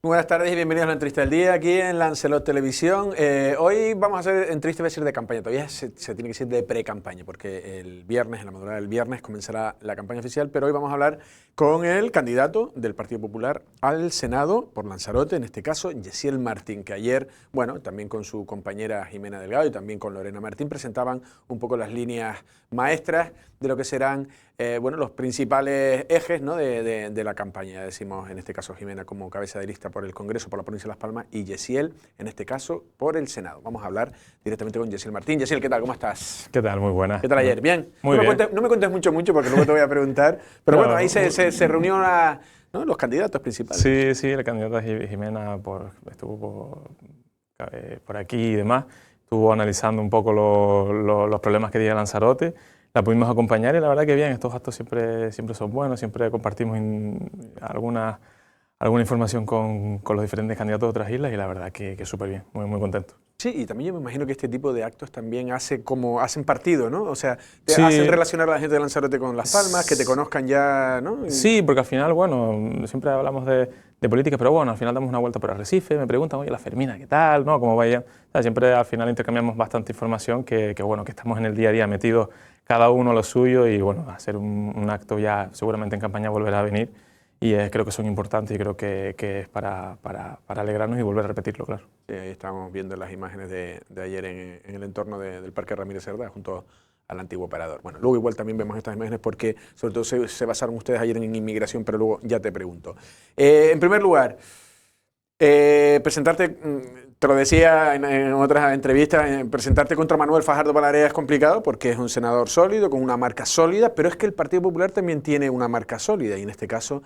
Muy buenas tardes y bienvenidos a la entrevista del día aquí en Lancelot Televisión. Hoy vamos a hacer entrevista, va a ser de campaña, todavía se tiene que ser de pre-campaña porque el viernes, en la madrugada del viernes, comenzará la campaña oficial, pero hoy vamos a hablar con el candidato del Partido Popular al Senado por Lanzarote, en este caso, Yesiel Martín, que ayer, bueno, también con su compañera Jimena Delgado y también con Lorena Martín, presentaban un poco las líneas maestras de lo que serán bueno, los principales ejes, ¿no?, de la campaña. Decimos, en este caso, Jimena como cabeza de lista por el Congreso, por la provincia de Las Palmas, y Yesiel, en este caso, por el Senado. Vamos a hablar directamente con Yesiel Martín. Yesiel, ¿qué tal? ¿Cómo estás? ¿Qué tal? Muy buena. ¿Qué tal ayer? ¿Bien? Muy bien. No me cuentes mucho porque luego te voy a preguntar. Pero no, bueno, ahí se reunieron ¿no?, los candidatos principales. Sí, la candidata Jimena estuvo por aquí y demás. Estuvo analizando un poco los problemas que tiene Lanzarote. La pudimos acompañar y la verdad que bien, estos actos siempre son buenos, siempre compartimos alguna información con los diferentes candidatos de otras islas y la verdad que súper bien, muy contento. Sí, y también yo me imagino que este tipo de actos también hacen partido, ¿no? O sea, te sí, hacen relacionar a la gente de Lanzarote con Las Palmas, que te conozcan ya, ¿no? Sí, porque al final, bueno, siempre hablamos de política, pero bueno, al final damos una vuelta por Arrecife, me preguntan, oye, la Fermina, ¿qué tal? ¿No? ¿Cómo vaya? O sea, siempre al final intercambiamos bastante información que bueno, que estamos en el día a día metidos cada uno lo suyo y bueno, hacer un acto ya seguramente en campaña volverá a venir y creo que son importantes y creo que es para alegrarnos y volver a repetirlo, claro. Sí, ahí estamos viendo las imágenes de ayer en el entorno del Parque Ramírez Cerdá, junto al antiguo operador. Bueno, luego igual también vemos estas imágenes porque sobre todo se basaron ustedes ayer en inmigración, pero luego ya te pregunto. En primer lugar, presentarte, te lo decía en otras entrevistas, presentarte contra Manuel Fajardo Palarea es complicado porque es un senador sólido, con una marca sólida, pero es que el Partido Popular también tiene una marca sólida y en este caso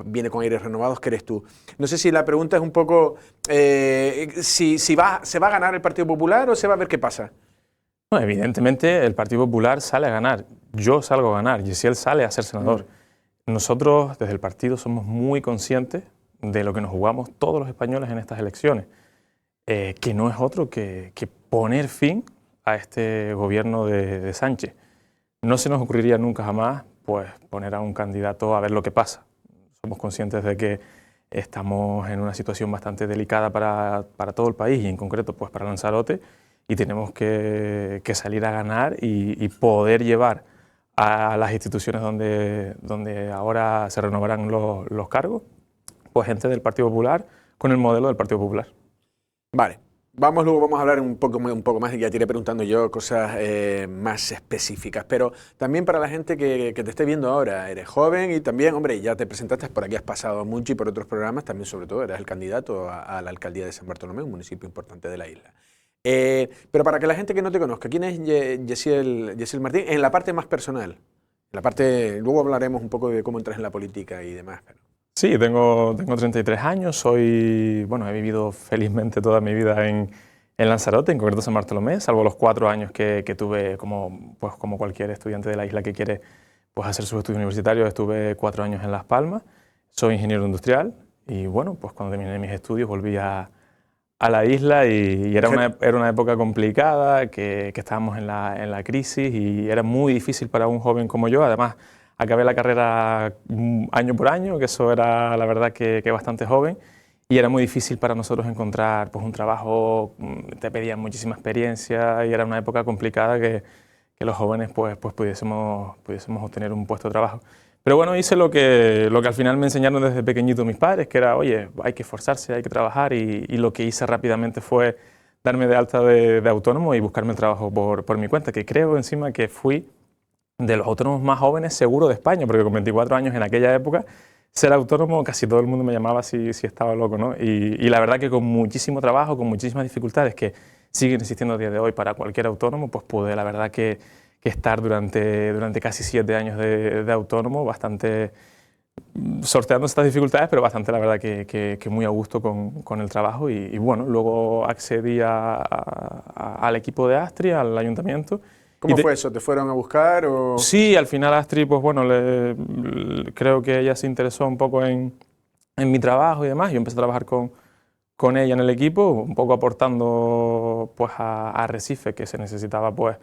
viene con aires renovados, que eres tú. No sé si la pregunta es un poco se va a ganar el Partido Popular o se va a ver qué pasa. No, evidentemente el Partido Popular sale a ganar, yo salgo a ganar, Yesiel sale a ser senador. Nosotros desde el partido somos muy conscientes de lo que nos jugamos todos los españoles en estas elecciones, que no es otro que poner fin a este gobierno de Sánchez. No se nos ocurriría nunca jamás pues, poner a un candidato a ver lo que pasa. Somos conscientes de que estamos en una situación bastante delicada para todo el país y en concreto pues, para Lanzarote y tenemos que salir a ganar y poder llevar a las instituciones donde ahora se renovarán los cargos, pues gente del Partido Popular con el modelo del Partido Popular. Vale, luego vamos a hablar un poco más y ya te iré preguntando yo cosas más específicas, pero también para la gente que te esté viendo ahora, eres joven y también, hombre, ya te presentaste por aquí, has pasado mucho y por otros programas, también sobre todo eres el candidato a la alcaldía de San Bartolomé, un municipio importante de la isla. Pero para que la gente que no te conozca, ¿quién es Yesiel Martín? En la parte más personal, luego hablaremos un poco de cómo entras en la política y demás. Pero... Sí, tengo 33 años, he vivido felizmente toda mi vida en Lanzarote, en concreto San Bartolomé, salvo los 4 años que tuve como cualquier estudiante de la isla que quiere pues, hacer sus estudios universitarios, estuve 4 años en Las Palmas, soy ingeniero industrial y bueno, pues cuando terminé mis estudios volví a la isla y era una época complicada, que estábamos en la crisis y era muy difícil para un joven como yo, además acabé la carrera año por año, que eso era la verdad que bastante joven, y era muy difícil para nosotros encontrar pues, un trabajo, te pedían muchísima experiencia y era una época complicada que los jóvenes pues pudiésemos obtener un puesto de trabajo. Pero bueno, hice lo que al final me enseñaron desde pequeñito mis padres, que era, oye, hay que esforzarse, hay que trabajar, y lo que hice rápidamente fue darme de alta de autónomo y buscarme el trabajo por mi cuenta, que creo encima que fui de los autónomos más jóvenes seguro de España, porque con 24 años en aquella época, ser autónomo casi todo el mundo me llamaba si estaba loco, ¿no? Y la verdad que con muchísimo trabajo, con muchísimas dificultades que siguen existiendo a día de hoy para cualquier autónomo, pues pude la verdad que estar durante casi 7 años de autónomo, bastante sorteando estas dificultades, pero bastante la verdad que muy a gusto con el trabajo y bueno, luego accedí al equipo de Astri, al ayuntamiento. ¿Cómo fue eso? ¿Te fueron a buscar o...? Sí, al final Astrid, pues bueno, creo que ella se interesó un poco en mi trabajo y demás. Yo empecé a trabajar con ella en el equipo, un poco aportando pues a Arrecife, que se necesitaba pues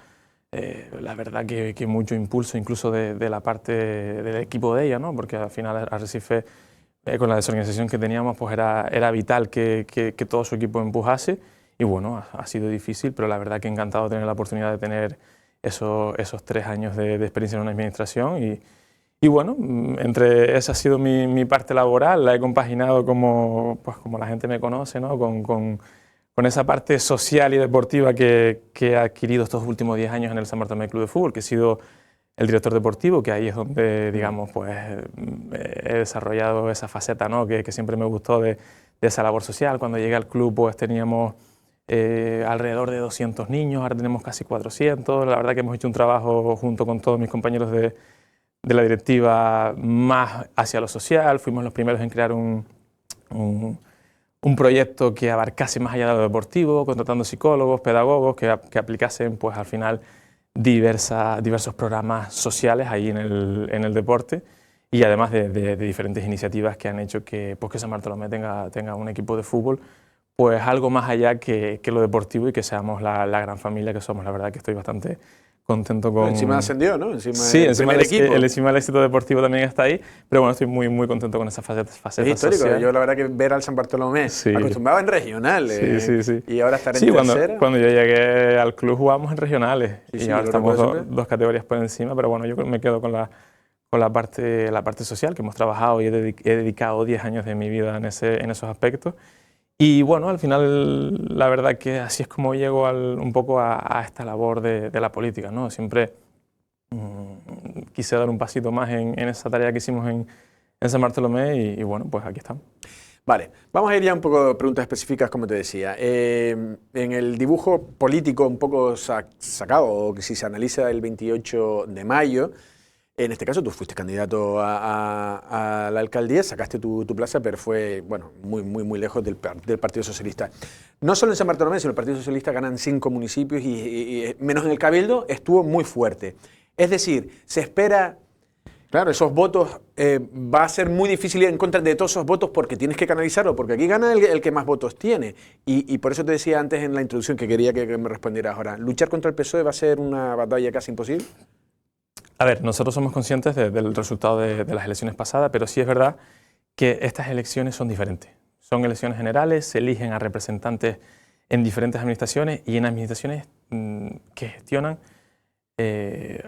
la verdad que mucho impulso incluso de la parte del equipo de ella, ¿no? Porque al final Arrecife con la desorganización que teníamos, pues era vital que todo su equipo empujase. Y bueno, ha sido difícil, pero la verdad que encantado de tener la oportunidad de tener esos 3 años de experiencia en una administración. Y bueno, esa ha sido mi parte laboral, la he compaginado pues como la gente me conoce, ¿no? Con esa parte social y deportiva que he adquirido estos últimos 10 años en el San Bartolomé Club de Fútbol, que he sido el director deportivo, que ahí es donde, digamos, pues he desarrollado esa faceta, ¿no? que siempre me gustó de esa labor social. Cuando llegué al club, pues teníamos alrededor de 200 niños, ahora tenemos casi 400. La verdad que hemos hecho un trabajo junto con todos mis compañeros de la directiva más hacia lo social. Fuimos los primeros en crear un proyecto que abarcase más allá de lo deportivo, contratando psicólogos, pedagogos, que aplicasen pues al final diversos programas sociales ahí en el deporte, y además de diferentes iniciativas que han hecho que San Bartolomé tenga un equipo de fútbol pues algo más allá que lo deportivo, y que seamos la gran familia que somos. La verdad que estoy bastante contento con... Encima ascendió, ¿no? Sí, encima el éxito deportivo también está ahí, pero bueno, estoy muy contento con esa faceta histórico. social. Yo la verdad que ver al San Bartolomé acostumbrado en regionales y ahora estar en tercera. Cuando yo llegué al club jugábamos en regionales y ahora estamos dos categorías por encima, pero bueno, yo me quedo con la parte social que hemos trabajado, y he dedicado 10 años de mi vida en esos aspectos. Y bueno, al final la verdad que así es como llego un poco a esta labor de la política, ¿no? Siempre quise dar un pasito más en esa tarea que hicimos en San Bartolomé, y bueno, pues aquí estamos. Vale, vamos a ir ya un poco a preguntas específicas, como te decía. En el dibujo político un poco sacado, o que si se analiza el 28 de mayo, en este caso tú fuiste candidato a la alcaldía, sacaste tu plaza, pero fue bueno, muy lejos del Partido Socialista. No solo en San Bartolomé, sino el Partido Socialista ganan 5 municipios y menos en el Cabildo, estuvo muy fuerte. Es decir, se espera, claro, esos votos, va a ser muy difícil ir en contra de todos esos votos porque tienes que canalizarlo, porque aquí gana el que más votos tiene. Y por eso te decía antes en la introducción que quería que me respondieras ahora, ¿luchar contra el PSOE va a ser una batalla casi imposible? A ver, nosotros somos conscientes del resultado de las elecciones pasadas, pero sí es verdad que estas elecciones son diferentes. Son elecciones generales, se eligen a representantes en diferentes administraciones, y en administraciones que gestionan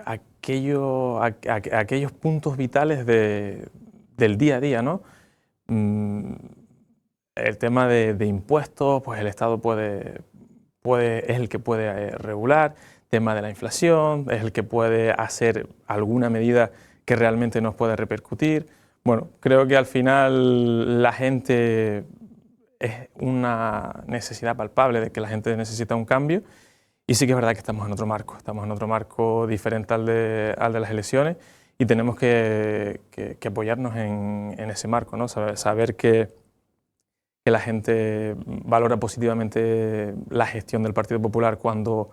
aquellos puntos vitales del día a día, ¿no? El tema de impuestos, pues el Estado es el que puede regular. Tema de la inflación, es el que puede hacer alguna medida que realmente nos puede repercutir. Bueno, creo que al final la gente es una necesidad palpable de que la gente necesita un cambio, y sí que es verdad que estamos en otro marco diferente al de las elecciones, y tenemos que apoyarnos en ese marco, ¿no? Saber que la gente valora positivamente la gestión del Partido Popular cuando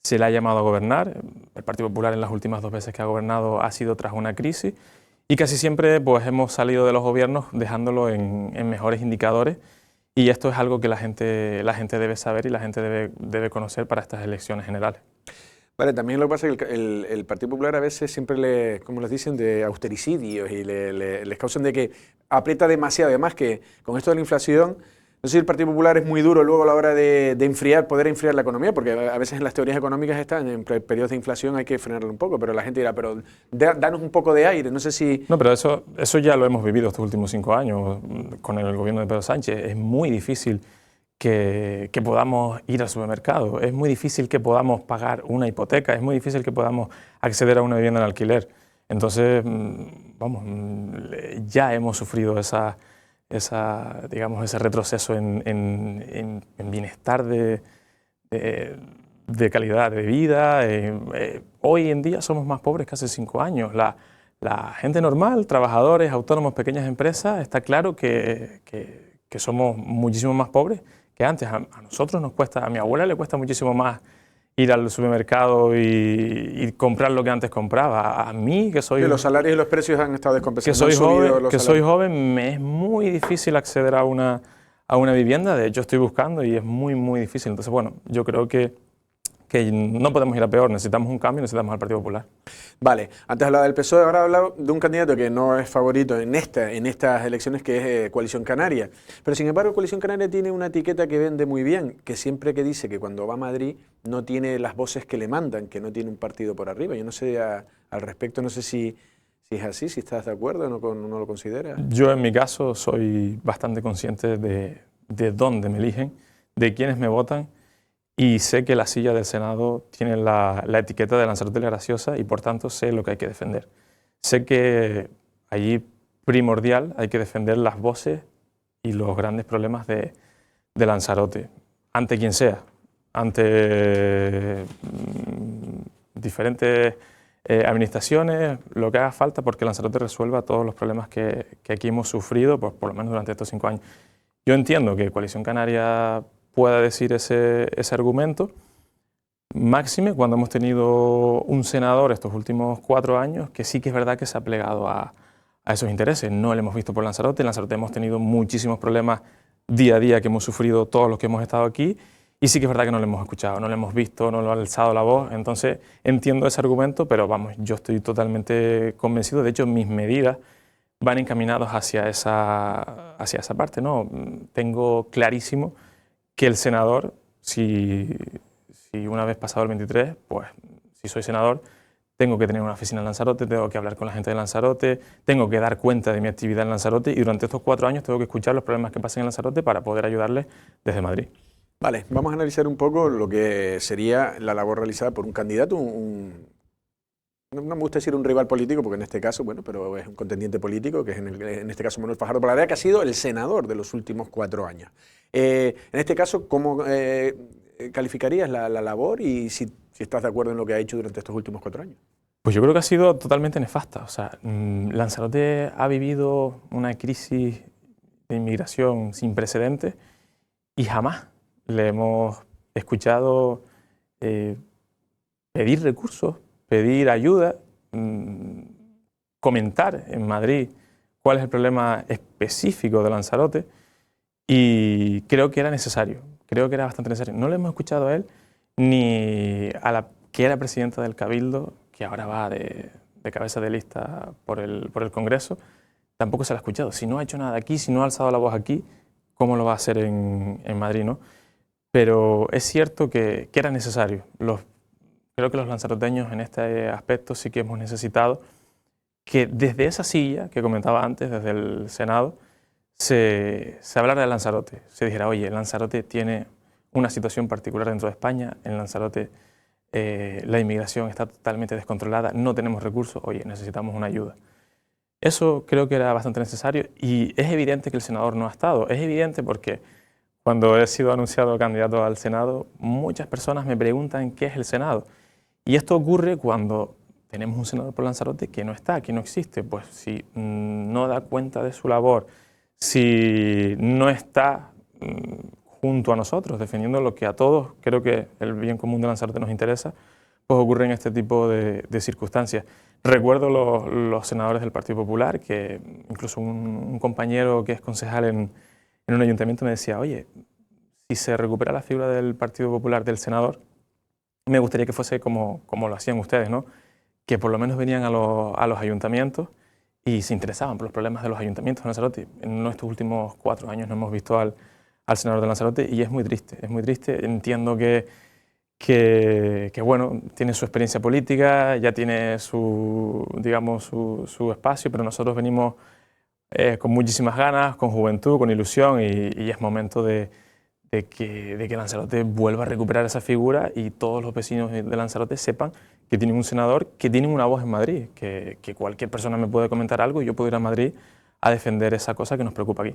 se le ha llamado a gobernar. El Partido Popular en las últimas 2 veces que ha gobernado ha sido tras una crisis, y casi siempre pues, hemos salido de los gobiernos dejándolo en mejores indicadores, y esto es algo que la gente debe saber y la gente debe conocer para estas elecciones generales. Vale, también lo que pasa es que el Partido Popular a veces siempre como les dicen, de austericidios, y les causan de que aprieta demasiado. Además que con esto de la inflación, no sé si el Partido Popular es muy duro luego a la hora de poder enfriar la economía, porque a veces en las teorías económicas están en periodos de inflación hay que frenarlo un poco, pero la gente dirá, pero danos un poco de aire, no sé si... No, pero eso ya lo hemos vivido estos últimos 5 años con el gobierno de Pedro Sánchez. Es muy difícil que podamos ir al supermercado, es muy difícil que podamos pagar una hipoteca, es muy difícil que podamos acceder a una vivienda en alquiler. Entonces, vamos, ya hemos sufrido ese retroceso en bienestar de calidad de vida. Hoy en día somos más pobres que hace 5 años. La gente normal, trabajadores, autónomos, pequeñas empresas, está claro que somos muchísimo más pobres que antes. A nosotros nos cuesta, a mi abuela le cuesta muchísimo más ir al supermercado y comprar lo que antes compraba. A mí, que soy... los salarios y los precios han estado descompensados. Soy joven, me es muy difícil acceder a una vivienda. De hecho, estoy buscando y es muy difícil. Entonces, bueno, yo creo que que no podemos ir a peor, necesitamos un cambio, necesitamos al Partido Popular. Vale, antes hablaba del PSOE, ahora hablado de un candidato que no es favorito en estas elecciones, que es Coalición Canaria. Pero sin embargo, Coalición Canaria tiene una etiqueta que vende muy bien, que siempre que dice que cuando va a Madrid no tiene las voces que le mandan, que no tiene un partido por arriba. Yo no sé al respecto, no sé si es así, si estás de acuerdo o no lo consideras. Yo en mi caso soy bastante consciente de dónde me eligen, de quiénes me votan, y sé que la silla del Senado tiene la etiqueta de Lanzarote la Graciosa y por tanto sé lo que hay que defender. Sé que allí primordial hay que defender las voces y los grandes problemas de Lanzarote, ante quien sea, ante diferentes administraciones, lo que haga falta, porque Lanzarote resuelva todos los problemas que aquí hemos sufrido, pues, por lo menos durante estos 5 años. Yo entiendo que Coalición Canaria pueda decir ese argumento, máxime cuando hemos tenido un senador estos últimos 4 años que sí que es verdad que se ha plegado a esos intereses. No lo hemos visto por Lanzarote. En Lanzarote hemos tenido muchísimos problemas día a día que hemos sufrido todos los que hemos estado aquí, y sí que es verdad que no lo hemos escuchado, no lo hemos visto, no lo ha alzado la voz. Entonces entiendo ese argumento, pero vamos, yo estoy totalmente convencido. De hecho, mis medidas van encaminados hacia esa parte, ¿no? Tengo clarísimo que el senador, si una vez pasado el 23, pues si soy senador, tengo que tener una oficina en Lanzarote, tengo que hablar con la gente de Lanzarote, tengo que dar cuenta de mi actividad en Lanzarote, y durante estos 4 años tengo que escuchar los problemas que pasan en Lanzarote para poder ayudarles desde Madrid. Vale, vamos a analizar un poco lo que sería la labor realizada por un candidato, no me gusta decir un rival político, porque en este caso, bueno, pero es un contendiente político, que es en este caso Manuel Fajardo Paladea, que ha sido el senador de los últimos 4 años. En este caso, ¿cómo calificarías la labor y si estás de acuerdo en lo que ha hecho durante estos últimos 4 años? Pues yo creo que ha sido totalmente nefasta. O sea, Lanzarote ha vivido una crisis de inmigración sin precedentes y jamás le hemos escuchado pedir recursos, pedir ayuda, comentar en Madrid cuál es el problema específico de Lanzarote, y creo que era necesario, creo que era bastante necesario. No le hemos escuchado a él ni a la que era presidenta del Cabildo, que ahora va de cabeza de lista por el Congreso, tampoco se la ha escuchado. Si no ha hecho nada aquí, si no ha alzado la voz aquí, ¿cómo lo va a hacer en Madrid, no? Pero es cierto que era necesario. Creo que los lanzaroteños en este aspecto sí que hemos necesitado que desde esa silla que comentaba antes, desde el Senado, se hablara de Lanzarote. Se dijera, oye, Lanzarote tiene una situación particular dentro de España, en Lanzarote la inmigración está totalmente descontrolada, no tenemos recursos, oye, necesitamos una ayuda. Eso creo que era bastante necesario, y es evidente que el senador no ha estado. Es evidente porque cuando he sido anunciado candidato al Senado, muchas personas me preguntan qué es el Senado. Y esto ocurre cuando tenemos un senador por Lanzarote que no está, que no existe. Pues si no da cuenta de su labor, si no está junto a nosotros, defendiendo lo que a todos, creo que el bien común de Lanzarote nos interesa, pues ocurren este tipo de circunstancias. Recuerdo los senadores del Partido Popular, que incluso un compañero que es concejal en un ayuntamiento me decía, oye, si se recupera la figura del Partido Popular del senador, me gustaría que fuese como lo hacían ustedes, ¿no? Que por lo menos venían a los ayuntamientos y se interesaban por los problemas de los ayuntamientos de Lanzarote. En estos últimos 4 años no hemos visto al senador de Lanzarote, y es muy triste, es muy triste. Entiendo que bueno, tiene su experiencia política, ya tiene su espacio, pero nosotros venimos con muchísimas ganas, con juventud, con ilusión, y es momento de que Lanzarote vuelva a recuperar esa figura y todos los vecinos de Lanzarote sepan que tienen un senador, que tienen una voz en Madrid, que cualquier persona me puede comentar algo y yo puedo ir a Madrid a defender esa cosa que nos preocupa aquí.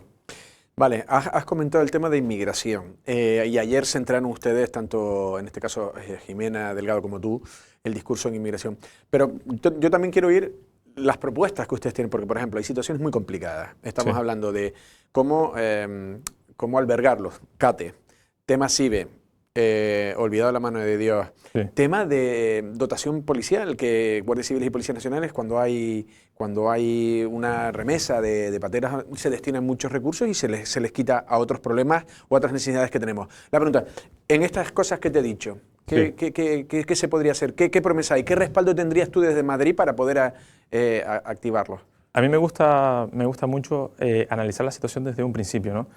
Vale, has comentado el tema de inmigración, y ayer centraron ustedes, tanto en este caso Jimena Delgado como tú, el discurso en inmigración. Pero yo también quiero oír las propuestas que ustedes tienen, porque por ejemplo hay situaciones muy complicadas. Estamos hablando de cómo albergarlos, CATE, tema CIBE, olvidado la mano de Dios, tema de dotación policial, que guardias civiles y policías nacionales, cuando hay una remesa de pateras, se destinan muchos recursos y se les quita a otros problemas o a otras necesidades que tenemos. La pregunta, en estas cosas que te he dicho, ¿Qué se podría hacer? ¿Qué promesa hay? ¿Qué respaldo tendrías tú desde Madrid para poder activarlo? A mí me gusta mucho analizar la situación desde un principio, ¿no?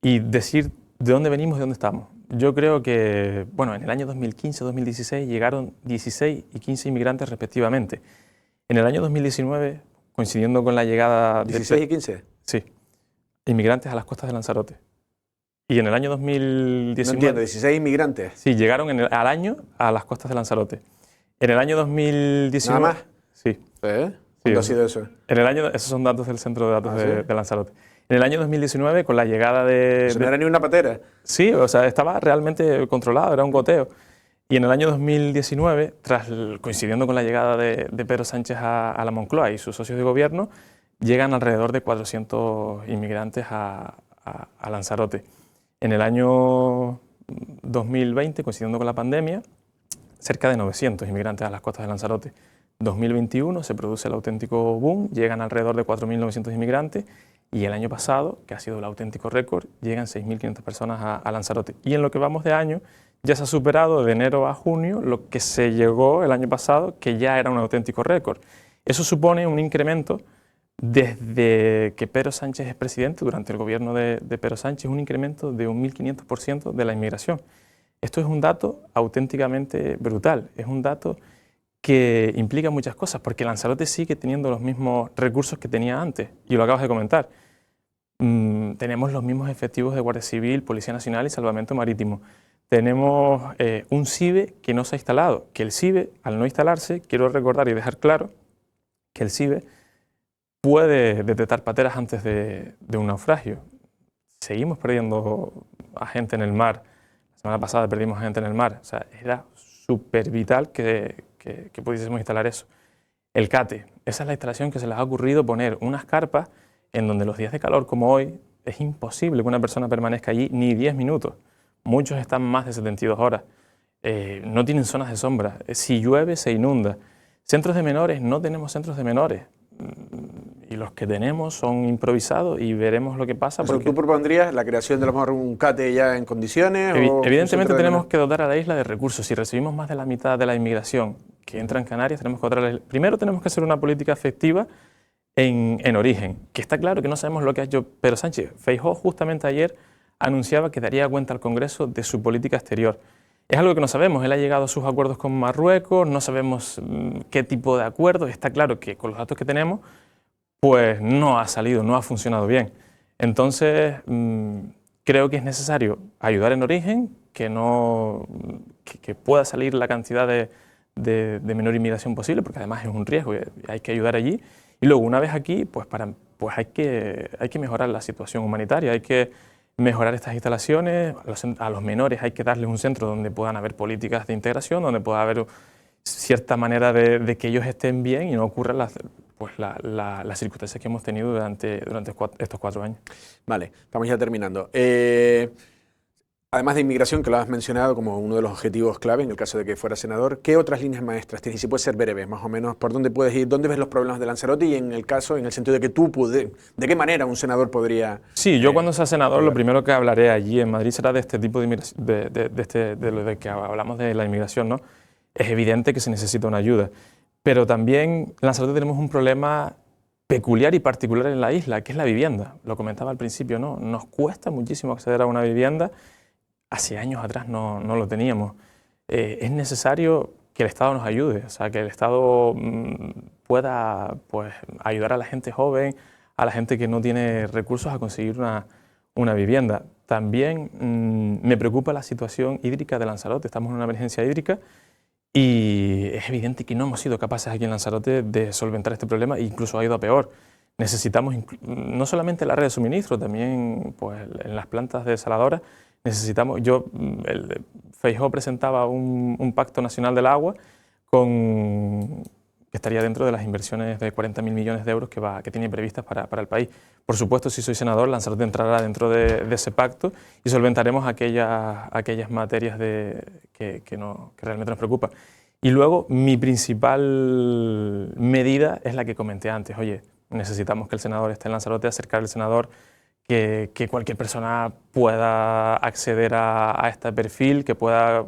Y decir de dónde venimos y dónde estamos. Yo creo que, bueno, en el año 2015-2016 llegaron 16 y 15 inmigrantes respectivamente. En el año 2019, coincidiendo con la llegada... ¿16 y 15? Sí, inmigrantes a las costas de Lanzarote. Y en el año 2019... No entiendo, 16 inmigrantes. Sí, llegaron al año a las costas de Lanzarote. En el año 2019... ¿Nada más? Sí. ¿Cuándo ha sido eso? En el año, esos son datos del Centro de Datos de Lanzarote. En el año 2019, con la llegada de... Eso no era ni una patera. Sí, o sea, estaba realmente controlado, era un goteo. Y en el año 2019, coincidiendo con la llegada de Pedro Sánchez a la Moncloa y sus socios de gobierno, llegan alrededor de 400 inmigrantes a Lanzarote. En el año 2020, coincidiendo con la pandemia, cerca de 900 inmigrantes a las costas de Lanzarote. 2021 se produce el auténtico boom, llegan alrededor de 4.900 inmigrantes y el año pasado, que ha sido el auténtico récord, llegan 6.500 personas a Lanzarote. Y en lo que vamos de año ya se ha superado de enero a junio lo que se llegó el año pasado, que ya era un auténtico récord. Eso supone un incremento desde que Pedro Sánchez es presidente, durante el gobierno de Pedro Sánchez, un incremento de un 1.500% de la inmigración. Esto es un dato auténticamente brutal, es un dato que implica muchas cosas, porque Lanzarote sigue teniendo los mismos recursos que tenía antes, y lo acabas de comentar. Tenemos los mismos efectivos de Guardia Civil, Policía Nacional y Salvamento Marítimo. Tenemos un CIBE que no se ha instalado, que el CIBE, al no instalarse, quiero recordar y dejar claro que el CIBE puede detectar pateras antes de un naufragio. Seguimos perdiendo a gente en el mar. La semana pasada perdimos a gente en el mar. O sea, era súper vital que pudiésemos instalar eso. El CATE, esa es la instalación que se les ha ocurrido poner unas carpas en donde los días de calor como hoy es imposible que una persona permanezca allí ni 10 minutos. Muchos están más de 72 horas. No tienen zonas de sombra. Si llueve se inunda. Centros de menores, no tenemos centros de menores. Y los que tenemos son improvisados y veremos lo que pasa. Porque ¿tú propondrías la creación de a lo mejor un CATE ya en condiciones? Evidentemente tenemos que dotar a la isla de recursos. Si recibimos más de la mitad de la inmigración que entra en Canarias, tenemos que dotar a la isla. Primero tenemos que hacer una política efectiva en origen, que está claro que no sabemos lo que ha hecho Pedro Sánchez. Feijóo justamente ayer anunciaba que daría cuenta al Congreso de su política exterior. Es algo que no sabemos. Él ha llegado a sus acuerdos con Marruecos, no sabemos qué tipo de acuerdos. Está claro que con los datos que tenemos, pues no ha salido, no ha funcionado bien. Entonces, creo que es necesario ayudar en origen, que pueda salir la cantidad de menor inmigración posible, porque además es un riesgo y hay que ayudar allí. Y luego, una vez aquí, pues hay que mejorar la situación humanitaria, hay que mejorar estas instalaciones. A los menores hay que darles un centro donde puedan haber políticas de integración, donde pueda haber cierta manera de que ellos estén bien y no ocurran las circunstancias que hemos tenido durante estos 4 años. Vale, estamos ya terminando. Además de inmigración, que lo has mencionado como uno de los objetivos clave en el caso de que fuera senador, ¿qué otras líneas maestras tienes? Y si puede ser breves, más o menos, ¿por dónde puedes ir? ¿Dónde ves los problemas de Lanzarote? Y en el sentido de que ¿de qué manera un senador podría...? Sí, yo cuando sea senador lo primero que hablaré allí en Madrid será de este tipo de inmigración, de lo de que hablamos de la inmigración, ¿no? Es evidente que se necesita una ayuda, pero también en Lanzarote tenemos un problema peculiar y particular en la isla, que es la vivienda. Lo comentaba al principio, ¿no? Nos cuesta muchísimo acceder a una vivienda. Hace años atrás no lo teníamos. Es necesario que el Estado nos ayude, o sea, que el Estado pueda pues, ayudar a la gente joven, a la gente que no tiene recursos a conseguir una vivienda. También me preocupa la situación hídrica de Lanzarote. Estamos en una emergencia hídrica y es evidente que no hemos sido capaces aquí en Lanzarote de solventar este problema e incluso ha ido a peor. Necesitamos no solamente la red de suministro, también pues, en las plantas desaladoras. Necesitamos, Feijóo presentaba un pacto nacional del agua que estaría dentro de las inversiones de 40.000 millones de euros que tiene previstas para el país. Por supuesto, si soy senador, Lanzarote entrará dentro de ese pacto y solventaremos aquellas materias que realmente nos preocupan. Y luego, mi principal medida es la que comenté antes. Oye, necesitamos que el senador esté en Lanzarote, acercar al senador que cualquier persona pueda acceder a este perfil, que pueda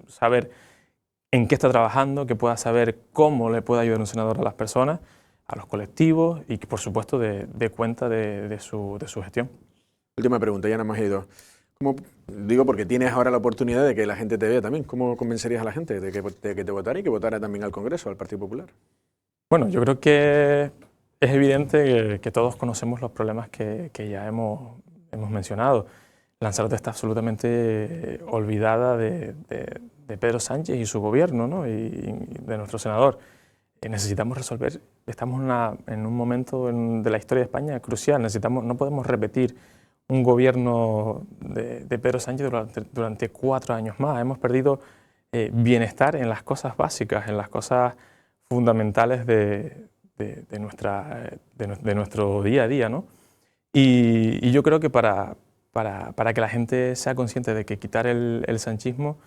saber en qué está trabajando, que pueda saber cómo le puede ayudar un senador a las personas, a los colectivos y que, por supuesto, de cuenta de su gestión. Última pregunta, ya nada más he ido. ¿Cómo, digo, porque tienes ahora la oportunidad de que la gente te vea también, ¿cómo convencerías a la gente de que te votara y que votara también al Congreso, al Partido Popular? Bueno, yo creo que es evidente que todos conocemos los problemas que ya hemos mencionado. Lanzarote está absolutamente olvidada de Pedro Sánchez y su gobierno, ¿no? y de nuestro senador. Necesitamos resolver, estamos en un momento de la historia de España crucial, no podemos repetir un gobierno de Pedro Sánchez durante 4 años más. Hemos perdido bienestar en las cosas básicas, en las cosas fundamentales de nuestro día a día, ¿no? Y yo creo que para que la gente sea consciente de que quitar el sanchismo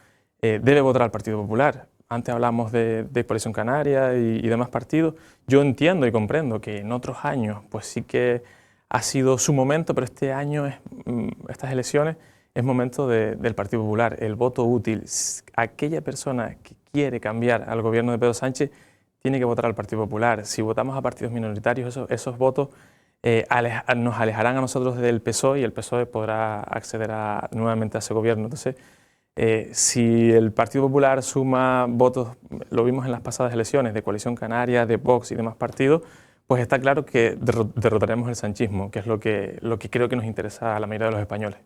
debe votar al Partido Popular. Antes hablamos de Coalición Canaria y demás partidos. Yo entiendo y comprendo que en otros años pues sí que ha sido su momento, pero este año, estas elecciones, es momento del Partido Popular. El voto útil. Aquella persona que quiere cambiar al gobierno de Pedro Sánchez tiene que votar al Partido Popular. Si votamos a partidos minoritarios, esos votos nos alejarán a nosotros del PSOE y el PSOE podrá acceder nuevamente a ese gobierno. Entonces, si el Partido Popular suma votos, lo vimos en las pasadas elecciones, de Coalición Canaria, de Vox y demás partidos, pues está claro que derrotaremos el sanchismo, que es lo que creo que nos interesa a la mayoría de los españoles.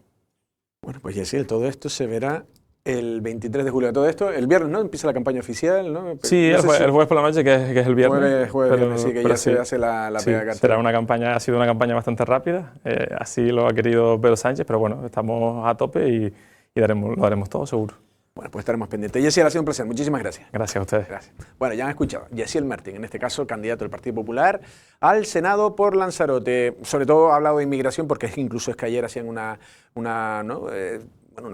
Bueno, pues Yesiel, todo esto se verá el 23 de julio. Todo esto, el viernes, ¿no? Empieza la campaña oficial, ¿no? Sí, no el jueves por la noche, que es el viernes. Viernes, sí, que ya se hace la pega de cartel. Será ha sido una campaña bastante rápida, así lo ha querido Pedro Sánchez, pero bueno, estamos a tope y lo haremos todo seguro. Bueno, pues estaremos pendientes. Yesiel, ha sido un placer. Muchísimas gracias. Gracias a ustedes. Gracias. Bueno, ya han escuchado. Yesiel Martín, en este caso, candidato del Partido Popular al Senado por Lanzarote. Sobre todo ha hablado de inmigración, porque incluso es que ayer hacían una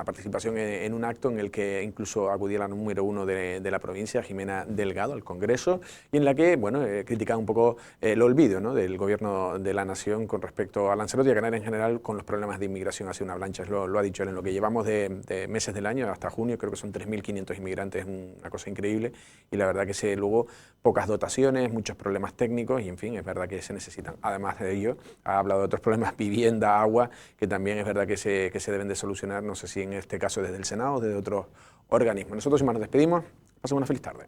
participación en un acto en el que incluso acudía la número 1 de la provincia, Jimena Delgado, al Congreso, y en la que, bueno, criticaba un poco el olvido, ¿no?, del gobierno de la nación con respecto a Lanzarote y a Canarias en general con los problemas de inmigración. Ha sido una avalancha, lo ha dicho él, en lo que llevamos de meses del año hasta junio, creo que son 3.500 inmigrantes, una cosa increíble, y la verdad que luego pocas dotaciones, muchos problemas técnicos, y en fin, es verdad que se necesitan. Además de ello, ha hablado de otros problemas, vivienda, agua, que también es verdad que se deben de solucionar, no sé si en este caso desde el Senado o desde otros organismos. Nosotros, sin más, nos despedimos. Pasen una feliz tarde.